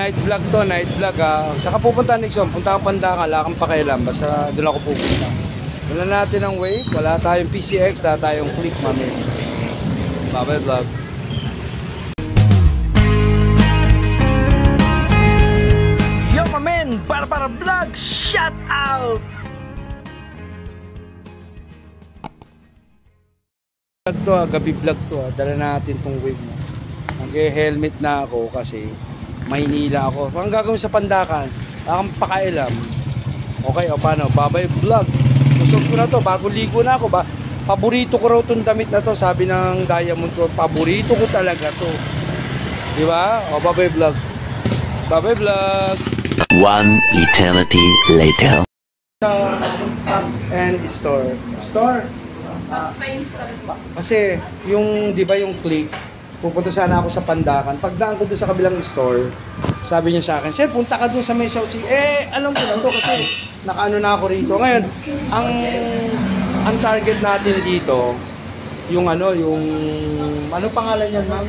night vlog to, night vlog ha. Saka pupunta Nixon, punta kang Pandakan, wala kang pakialam, basta doon ako pupunta. Wala natin ang wave, wala tayong PCX, wala tayong click, mami. Bye-bye vlog. Yo, mamen! Para vlog, shout out! Vlog to, gabi vlog to, dala natin tong wave mo. Nag-helmet na ako kasi Maynila ako. Ang gagawin sa Pandakan, akong pakailam. Okay, o paano? Bye-bye vlog. Gusto ko na to, bago ligo na ako. Paborito ko raw itong damit na to. Sabi ng Diamond ko, paborito ko talaga to. Diba? O, bye-bye vlog. Bye-bye vlog. One eternity later. Pops and store. Store? Kasi yung, di ba yung click, pupunta sana ako sa Pandakan. Pagdaan ko doon sa kabilang store, sabi niya sa akin, "Sir, punta ka doon sa may South Sea." Alam ko lang to kasi nakaano na ako rito. Ngayon, ang target natin dito, yung ano pangalan niyan, ma'am?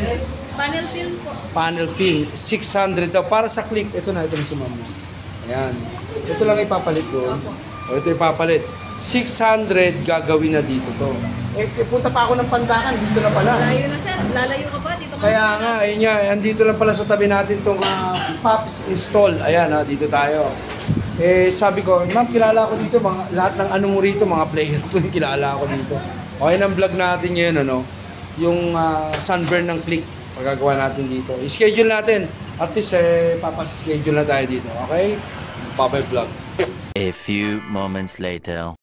Panel film po. Panel film, 600 daw. Para sa click, ito na si ma'am. Ayan. Ito lang ipapalit doon. O, ito ipapalit. 600 gagawin na dito to. Punta pa ako ng Pandakan, dito na pala. Layo na sir, lalayo ka pa dito ka. Kaya nga, ayun nga, andito lang pala sa tabi natin tong Pops install. Ayan, dito tayo. Sabi ko, ma'am, kilala ko dito, lahat ng ano mo rito, mga player ko, kilala ko dito. Okay, ng vlog natin ngayon, yung sunburn ng click, magagawa natin dito. I-schedule natin. At least, papaschedule na tayo dito, okay? Bye-bye vlog. A few moments later.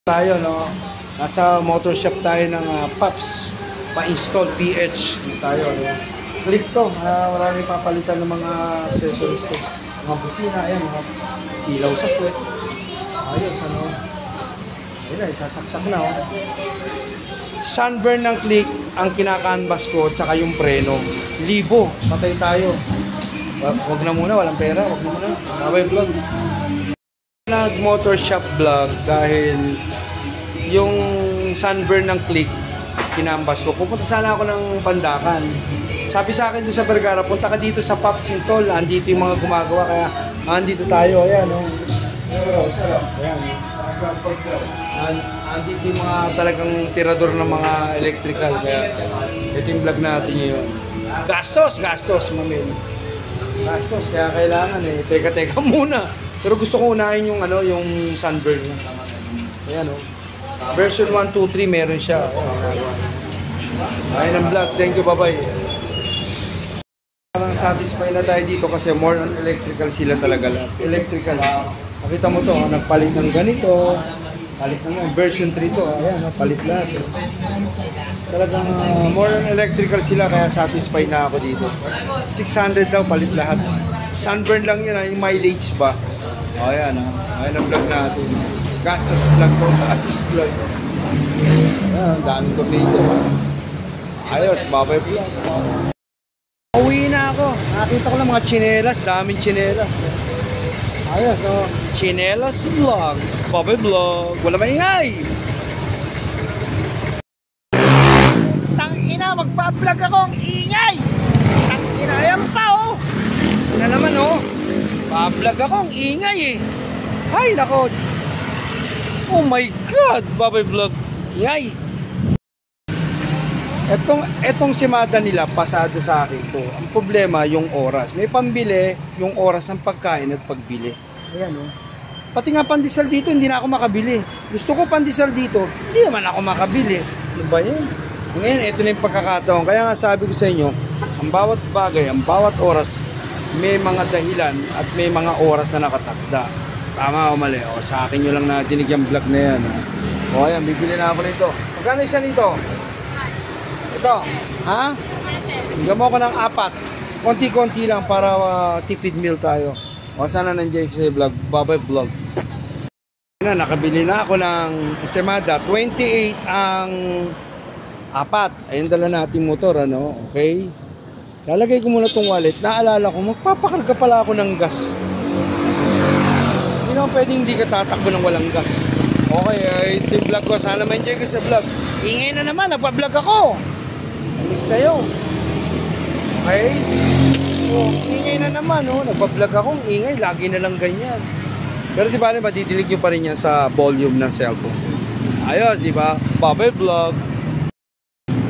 Tayo, nasa motor shop tayo ng Pops, pa-install PH tayo, click to, marami papalitan ng mga accessories to, mga busina, ayan, mga ilaw sa puwet, ayos, ayun, sasaksak na, Sunburn ng click, ang kinakanvas ko, tsaka yung preno, 1,000, patay tayo, wag na muna, walang pera, wag na muna, bye-bye vlog. Nag-motor shop vlog dahil yung sunburn ng click kinambas ko. Pupunta sana ako ng Pandakan. Sabi sa akin doon sa Vergara, punta ka dito sa Pops Intol. Andito yung mga gumagawa kaya andito tayo. Ayan, Ayan. Andito yung mga talagang tirador ng mga electrical. Kaya ito yung vlog natin ngayon. Gastos, mamin. Gastos, kaya kailangan teka muna. Pero gusto ko unahin yung yung sunburn niya. Ayan version 1, 2, 3 meron siya. Ayun ang vlog. Thank you, bye-bye. Parang satisfied na tayo dito kasi more on electrical sila talaga lahat. Electrical. Makita mo to, nagpalit ng ganito. Palit ng version 3 to. Ayan, palit lahat. Talagang more on electrical sila kaya satisfied na ako dito. 600 daw, palit lahat. Sunburn lang yun, yung mileage ba? Ayan, ayan ang vlog natin. Gastos vlog to, gastos vlog. Ayan, ang daming tornado. Ayos, bye-bye vlog. Uwi na ako. Nakita ko lang mga chinelas, daming chinelas. Ayos, chinelas vlog. Bye-bye vlog. Wala maingay. Tangina, magpa-vlog ako ang ingay. Tangina, ayan pa na naman pa-vlog ako ang ingay Ay, nako. Oh my God, bye-bye vlog. Yay. Etong simada nila, pasado sa akin to. Ang problema, yung oras. May pambili, yung oras ng pagkain at pagbili. Ayan Pati nga pandesal dito, hindi na ako makabili. Gusto ko pandesal dito, hindi naman ako makabili. Ano ba yan? Ngayon, ito na yung pagkakataon. Kaya nga sabi ko sa inyo, ang bawat bagay, ang bawat oras, may mga dahilan at may mga oras na nakatakda. Tama o mali? Sa akin nyo lang nadinig yung vlog na yan. Ayan, bibili na ako nito. Magkano isa nito? Ito. Ha? Bigyan mo ako ng 4. Konti-konti lang para tipid meal tayo. Sana nandiyan sa vlog. Bye-bye vlog. Nakabili na ako ng Semada. 28 ang 4. Ayun dala natin motor. Okay? Lalagay ko muna itong wallet. Naalala ko, magpapakarga pala ako ng gas. Hindi naman pwedeng hindi ka tatakbo ng walang gas. Okay, ito yung vlog ko. Sana ma-enjoy ko sa vlog. Ingay na naman, nagpa-vlog ako. Alis kayo. Okay? Oh, ingay na naman, oh. Nagpa-vlog ako, ingay, lagi na lang ganyan. Pero di ba, madidilig nyo pa rin yan sa volume ng cellphone. Ayos, di ba? Babay vlog.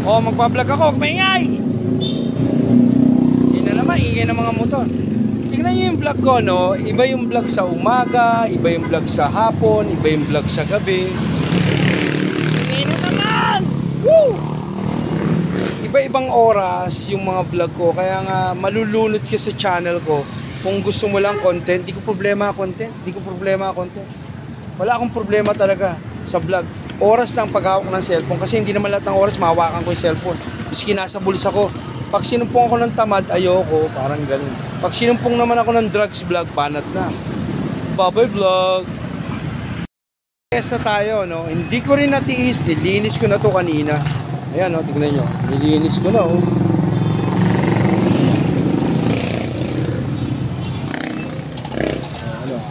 Oh, magpa-vlog ako, maingay! Yun na naman, ingay ng mga motor. Tingnan nyo yung vlog ko, no? Iba yung vlog sa umaga, iba yung vlog sa hapon, iba yung vlog sa gabi. Ingay na naman! Woo! Iba-ibang oras yung mga vlog ko, kaya nga malulunod ka sa channel ko. Kung gusto mo lang content, di ko problema content. Wala akong problema talaga sa vlog. Oras lang paghawak ng cellphone kasi hindi naman lahat ng oras mahawakan ko yung cellphone. Miski nasa bulsa ko. Pag sinumpong ako ng tamad, ayoko, parang ganun. Pag sinumpong naman ako ng drugs vlog, banat na. Babay vlog. Testa tayo, no? Hindi ko rin natiis, nilinis ko na to kanina. Ayan, no? Tignan nyo. Nilinis ko na, oh.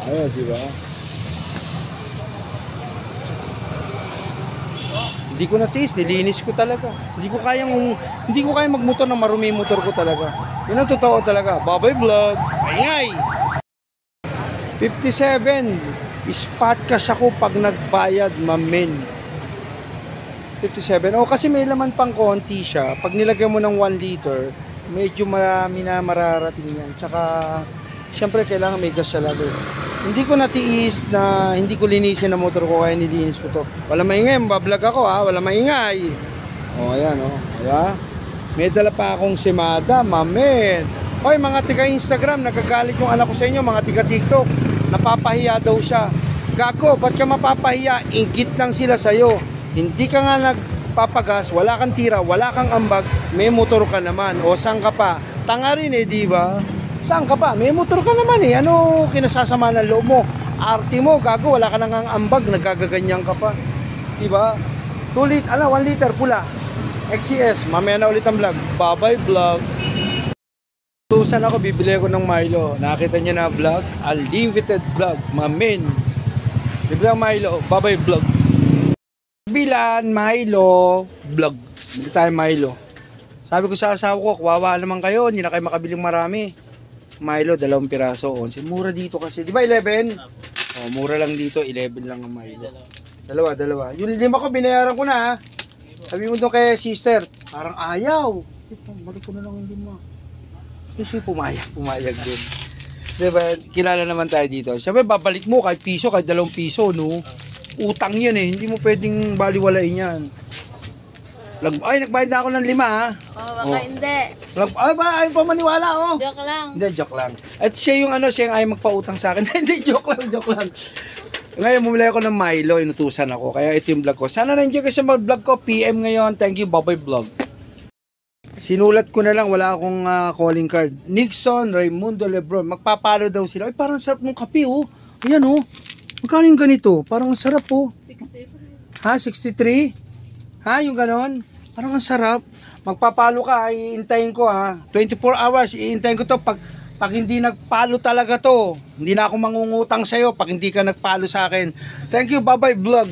Ayun, diba? Hindi ko natiis, nilinis ko talaga. Hindi ko kayang magmotor ng marumi yung motor ko talaga. Yun ang totoo talaga. Babay vlog. Ayay! 57. Spot cash ako pag nagbayad, mamen. 57. Oh, kasi may laman pang konti siya. Pag nilagyan mo ng 1 liter, medyo marami na mararating yan. Tsaka, syempre kailangan may gas siya lalo. Hindi ko natiis na hindi ko linisin ang motor ko kaya nilinis ko to. Wala maingay, mabablog ako ha, wala maingay. O ayan o, diba? May dala pa akong simada, mamen. Hoy mga tiga Instagram, nagagalit yung anak ko sa inyo, mga tiga TikTok. Napapahiya daw siya. Gago, ba't ka mapapahiya? Ingit lang sila sa'yo. Hindi ka nga nagpapagas, wala kang tira, wala kang ambag, may motor ka naman. O saan ka pa? Tanga rin eh, diba? Saan ka pa? May motor ka naman eh. Ano kinasasama ng loob mo? Arte mo, gago, wala ka nang ambag, nagagaganyan ka pa. Diba? 1 liter pula. XCS, mamaya na ulit ang vlog. Bye-bye vlog. Tusan ako, bibili ako ng Milo. Nakita niyo na vlog? Unlimited vlog, mamen. Bibili ang Milo, bye-bye vlog. Bilan, Milo, vlog. Bili tayo Milo. Sabi ko sa asawa ko, kawawa naman kayo, hindi na kayo makabiling marami. Milo, 2 piraso, 11. Mura dito kasi, di ba 11? Oh, mura lang dito, 11 lang ang Milo. Dalawa. Yung 5 ko, binayaran ko na ha. Sabi mo doon kay sister, parang ayaw. Balik ko na lang yung 5. Kasi pumayag din. Diba, kilala naman tayo dito. Siyempre, babalik mo kahit piso, kahit 2 piso, no? Utang yan eh, hindi mo pwedeng baliwalain yan. Ay, nagbayad na ako ng 5 ha. Baka hindi. Ay, ayaw pa maniwala oh. Joke lang. Hindi, joke lang. At siya yung ayaw magpautang sa akin. Hindi, joke lang. Ngayon, bumili ako ng Milo, inutusan ako. Kaya ito yung vlog ko. Sana na-enjoy kayo sa mga vlog ko. PM ngayon. Thank you, bye-bye vlog. Sinulat ko na lang, wala akong calling card. Nixon, Raimundo, Lebron. Magpapalo daw sila. Ay, parang sarap ng kape oh. Ayan oh. Magkano yung ganito? Parang sarap oh. 63. Ha? 63? Ha? Yung ganon? Parang ang sarap. Magpapalo ka, iintayin ko ha. 24 hours, iintayin ko to. Pag hindi nagpalo talaga to, hindi na ako mangungutang sa'yo pag hindi ka nagpalo sa akin. Thank you, bye-bye vlog.